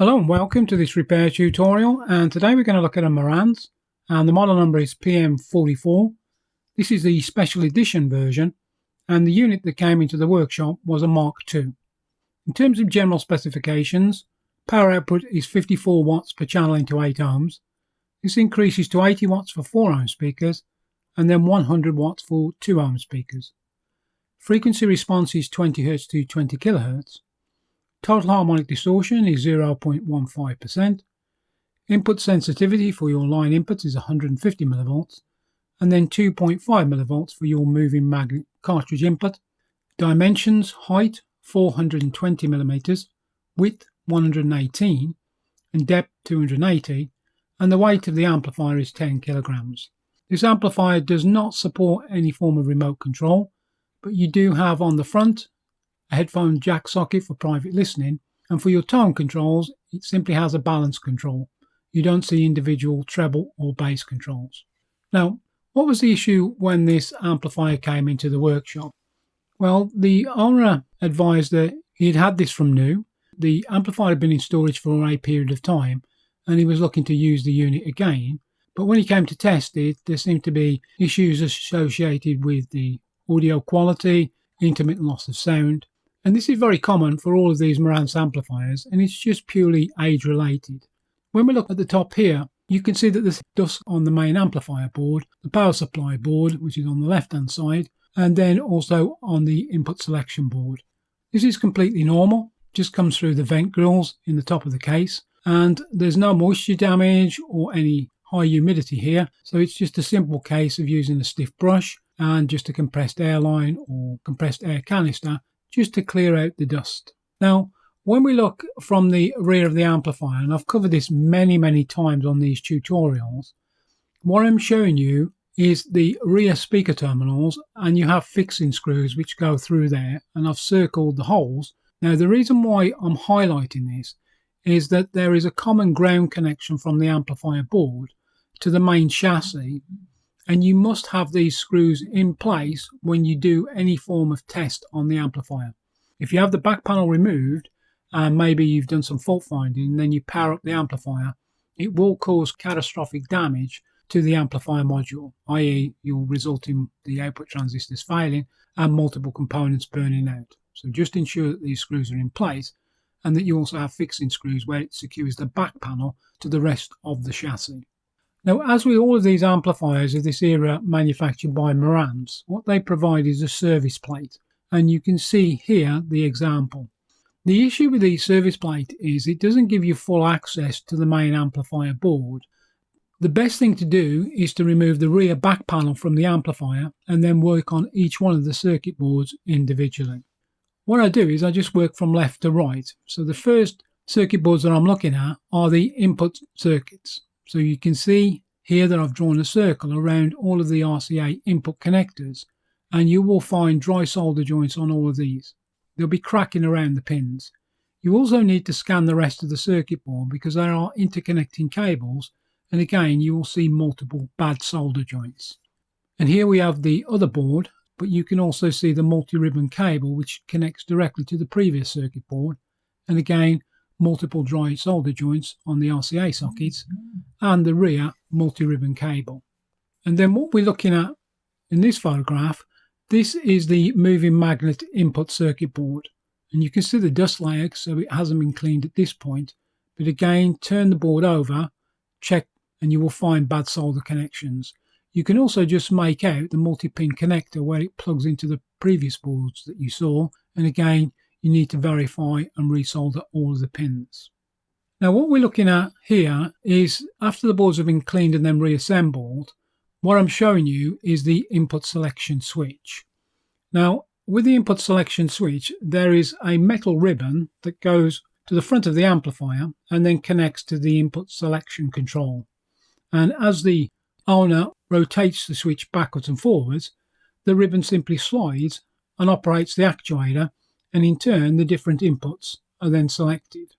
Hello and welcome to this repair tutorial, and today we're going to look at a Marantz, and the model number is PM44. This is the special edition version, and the unit that came into the workshop was a Mark II. In terms of general specifications, power output is 54 watts per channel into 8 ohms. This increases to 80 watts for 4 ohm speakers and then 100 watts for 2 ohm speakers. Frequency response is 20 Hz to 20 kHz. Total harmonic distortion is 0.15%. Input sensitivity for your line inputs is 150 millivolts, and then 2.5 millivolts for your moving magnet cartridge input. Dimensions: height 420 millimeters, width 118, and depth 280, and the weight of the amplifier is 10 kilograms. This amplifier does not support any form of remote control, but you do have on the front a headphone jack socket for private listening, and for your tone controls it simply has a balance control. You don't see individual treble or bass controls. Now, what was the issue when this amplifier came into the workshop? Well, the owner advised that he'd had this from new. The amplifier had been in storage for a period of time and he was looking to use the unit again, but when he came to test it, there seemed to be issues associated with the audio quality, intermittent loss of sound. And this is very common for all of these Marantz amplifiers, and it's just purely age related. When we look at the top here, you can see that there's dust on the main amplifier board, the power supply board, which is on the left hand side, and then also on the input selection board. This is completely normal, just comes through the vent grills in the top of the case, and there's no moisture damage or any high humidity here, so it's just a simple case of using a stiff brush and just a compressed air line or compressed air canister just to clear out the dust. Now, when we look from the rear of the amplifier, and I've covered this many times on these tutorials, what I'm showing you is the rear speaker terminals, and you have fixing screws which go through there, and I've circled the holes. Now, the reason why I'm highlighting this is that there is a common ground connection from the amplifier board to the main chassis, and you must have these screws in place when you do any form of test on the amplifier. If you have the back panel removed and maybe you've done some fault finding and then you power up the amplifier, it will cause catastrophic damage to the amplifier module, i.e. you'll result in the output transistors failing and multiple components burning out. So just ensure that these screws are in place and that you also have fixing screws where it secures the back panel to the rest of the chassis. Now, as with all of these amplifiers of this era manufactured by Marantz, what they provide is a service plate, and you can see here the example. The issue with the service plate is it doesn't give you full access to the main amplifier board. The best thing to do is to remove the rear back panel from the amplifier and then work on each one of the circuit boards individually. What I do is I just work from left to right. So the first circuit boards that I'm looking at are the input circuits. So you can see here that I've drawn a circle around all of the RCA input connectors, and you will find dry solder joints on all of these. They'll be cracking around the pins. You also need to scan the rest of the circuit board because there are interconnecting cables, and again you will see multiple bad solder joints. And here we have the other board, but you can also see the multi-ribbon cable which connects directly to the previous circuit board, and again multiple dry solder joints on the RCA sockets and the rear multi-ribbon cable. And then what we're looking at in this photograph, this is the moving magnet input circuit board, and you can see the dust layer, so it hasn't been cleaned at this point, but again turn the board over, check, and you will find bad solder connections. You can also just make out the multi-pin connector where it plugs into the previous boards that you saw, and again you need to verify and resolder all of the pins. Now, what we're looking at here is after the boards have been cleaned and then reassembled, what I'm showing you is the input selection switch. Now, with the input selection switch, there is a metal ribbon that goes to the front of the amplifier and then connects to the input selection control. And as the owner rotates the switch backwards and forwards, the ribbon simply slides and operates the actuator, and in turn the different inputs are then selected.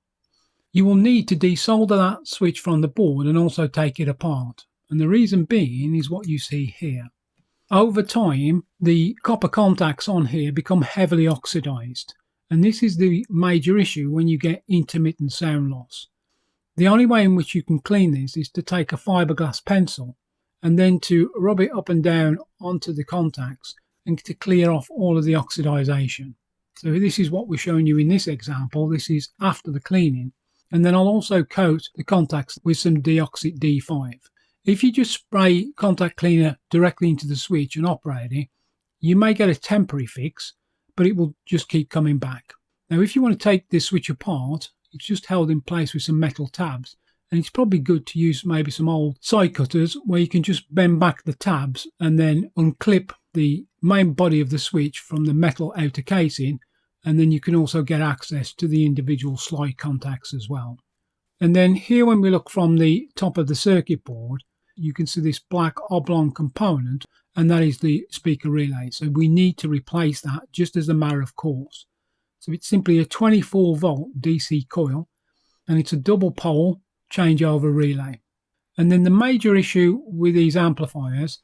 You will need to desolder that switch from the board and also take it apart, and the reason being is what you see here. Over time, the copper contacts on here become heavily oxidized, and this is the major issue when you get intermittent sound loss. The only way in which you can clean this is to take a fiberglass pencil and then to rub it up and down onto the contacts and to clear off all of the oxidization. So this is what we're showing you in this example. This is after the cleaning. And then I'll also coat the contacts with some De-Oxit D5. If you just spray contact cleaner directly into the switch and operate it, you may get a temporary fix, but it will just keep coming back. Now, if you want to take this switch apart, it's just held in place with some metal tabs. And it's probably good to use maybe some old side cutters where you can just bend back the tabs and then unclip the main body of the switch from the metal outer casing. And then you can also get access to the individual slide contacts as well. And then here, when we look from the top of the circuit board, you can see this black oblong component, and that is the speaker relay. So we need to replace that just as a matter of course. So it's simply a 24 volt DC coil, and it's a double pole changeover relay. And then the major issue with these amplifiers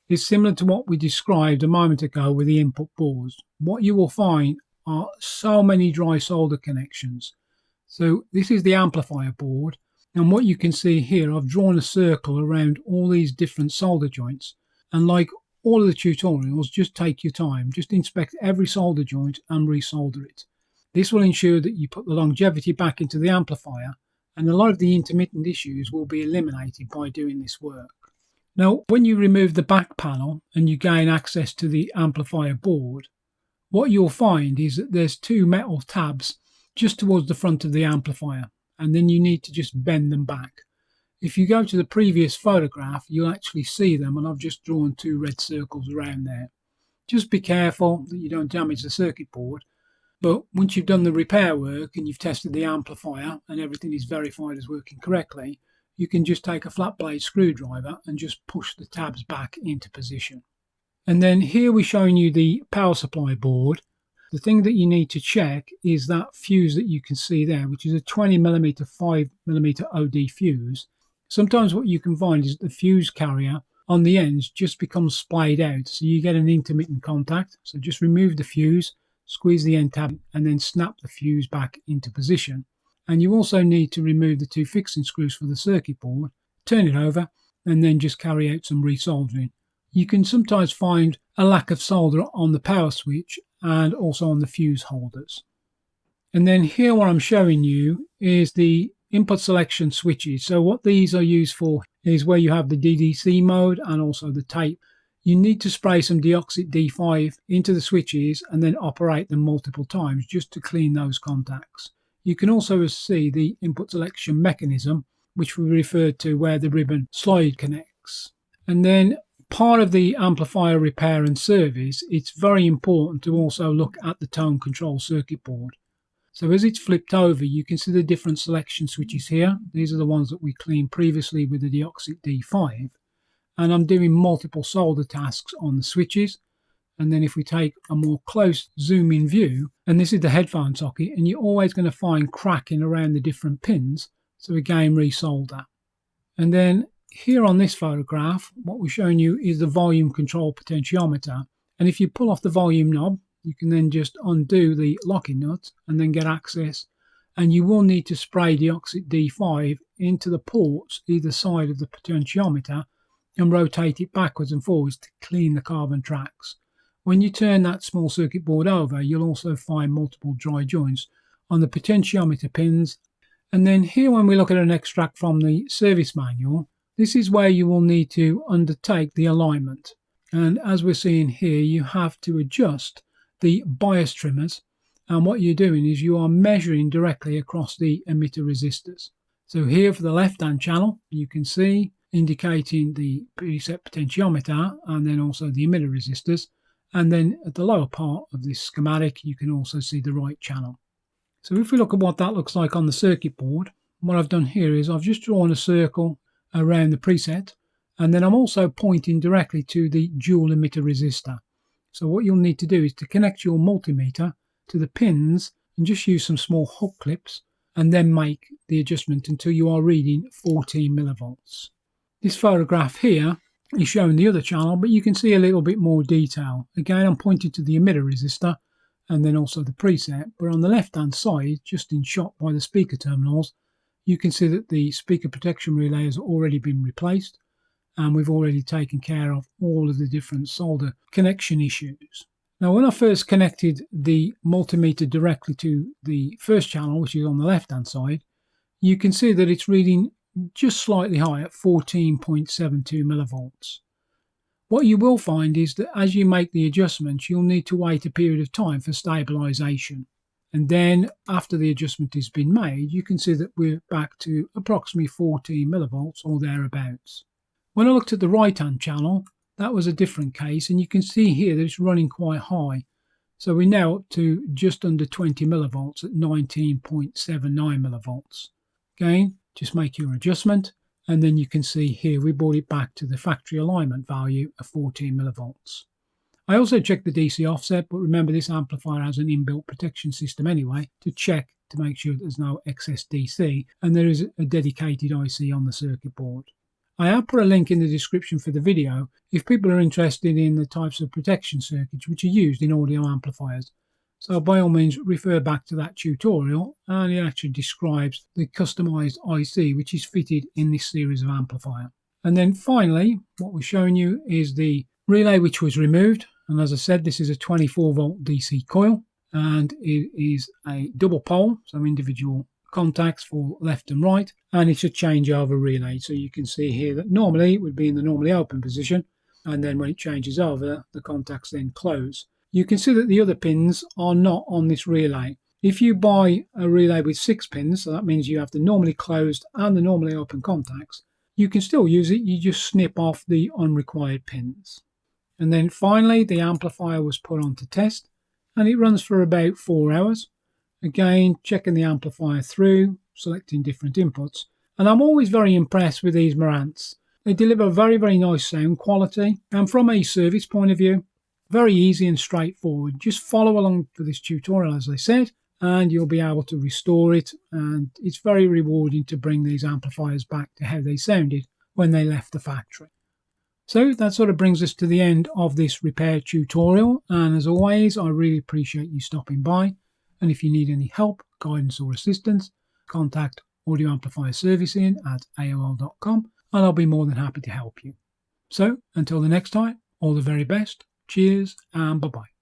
is similar to what we described a moment ago with the input boards. What you will find are so many dry solder connections. So this is the amplifier board, and what you can see here, I've drawn a circle around all these different solder joints, and like all of the tutorials, just take your time, just inspect every solder joint and resolder it. This will ensure that you put the longevity back into the amplifier, and a lot of the intermittent issues will be eliminated by doing this work. Now, when you remove the back panel and you gain access to the amplifier board, what you'll find is that there's two metal tabs just towards the front of the amplifier, and then you need to just bend them back. If you go to the previous photograph, you'll actually see them, and I've just drawn two red circles around there. Just be careful that you don't damage the circuit board, but once you've done the repair work and you've tested the amplifier and everything is verified as working correctly, you can just take a flat blade screwdriver and just push the tabs back into position. And then here we're showing you the power supply board. The thing that you need to check is that fuse that you can see there, which is a 20mm 5mm OD fuse. Sometimes what you can find is the fuse carrier on the ends just becomes splayed out, so you get an intermittent contact. So just remove the fuse, squeeze the end tab, and then snap the fuse back into position. And you also need to remove the two fixing screws for the circuit board, turn it over, and then just carry out some resoldering. You can sometimes find a lack of solder on the power switch and also on the fuse holders. And then here what I'm showing you is the input selection switches. So what these are used for is where you have the DDC mode and also the tape. You need to spray some De-Oxit D5 into the switches and then operate them multiple times just to clean those contacts. You can also see the input selection mechanism, which we referred to where the ribbon slide connects. And then part of the amplifier repair and service, it's very important to also look at the tone control circuit board. So as it's flipped over, you can see the different selection switches here. These are the ones that we cleaned previously with the De-Oxit D5. And I'm doing multiple solder tasks on the switches. And then if we take a more close zoom in view, and this is the headphone socket, and you're always going to find cracking around the different pins. So again, resolder. And then here on this photograph, what we're showing you is the volume control potentiometer. And if you pull off the volume knob, you can then just undo the locking nut and then get access. And you will need to spray De-Oxit D5 into the ports either side of the potentiometer and rotate it backwards and forwards to clean the carbon tracks. When you turn that small circuit board over, you'll also find multiple dry joints on the potentiometer pins. And then here, when we look at an extract from the service manual, this is where you will need to undertake the alignment. And as we're seeing here, you have to adjust the bias trimmers. And what you're doing is you are measuring directly across the emitter resistors. So here for the left-hand channel, you can see indicating the preset potentiometer and then also the emitter resistors. And then at the lower part of this schematic, you can also see the right channel. So if we look at what that looks like on the circuit board, what I've done here is I've just drawn a circle around the preset, and then I'm also pointing directly to the dual emitter resistor. So what you'll need to do is to connect your multimeter to the pins and just use some small hook clips and then make the adjustment until you are reading 14 millivolts. This photograph here is showing the other channel, but you can see a little bit more detail. Again, I'm pointing to the emitter resistor and then also the preset, but on the left hand side, just in shot by the speaker terminals, you can see that the speaker protection relay has already been replaced, and we've already taken care of all of the different solder connection issues. Now, when I first connected the multimeter directly to the first channel, which is on the left-hand side, you can see that it's reading just slightly high at 14.72 millivolts. What you will find is that as you make the adjustments, you'll need to wait a period of time for stabilization. And then after the adjustment has been made, you can see that we're back to approximately 14 millivolts or thereabouts. When I looked at the right-hand channel, that was a different case, and you can see here that it's running quite high. So we're now up to just under 20 millivolts at 19.79 millivolts. Again, just make your adjustment, and then you can see here we brought it back to the factory alignment value of 14 millivolts. I also checked the DC offset, but remember this amplifier has an inbuilt protection system anyway to check to make sure there's no excess DC, and there is a dedicated IC on the circuit board. I have put a link in the description for the video if people are interested in the types of protection circuits which are used in audio amplifiers. So by all means refer back to that tutorial, and it actually describes the customized IC which is fitted in this series of amplifier. And then finally, what we're showing you is the relay which was removed. And as I said, this is a 24 volt DC coil, and it is a double pole, so individual contacts for left and right, and it's a changeover relay. So you can see here that normally it would be in the normally open position, and then when it changes over, the contacts then close. You can see that the other pins are not on this relay. If you buy a relay with 6 pins, so that means you have the normally closed and the normally open contacts, you can still use it, you just snip off the unrequired pins. And then finally the amplifier was put on to test, and it runs for about 4 hours. Again, checking the amplifier through, selecting different inputs. And I'm always very impressed with these Marantz. They deliver very, very nice sound quality. And from a service point of view, very easy and straightforward. Just follow along for this tutorial, as I said, and you'll be able to restore it. And it's very rewarding to bring these amplifiers back to how they sounded when they left the factory. So that sort of brings us to the end of this repair tutorial. And as always, I really appreciate you stopping by. And if you need any help, guidance or assistance, contact Audio Amplifier Servicing at AOL.com, and I'll be more than happy to help you. So until the next time, all the very best. Cheers and bye-bye.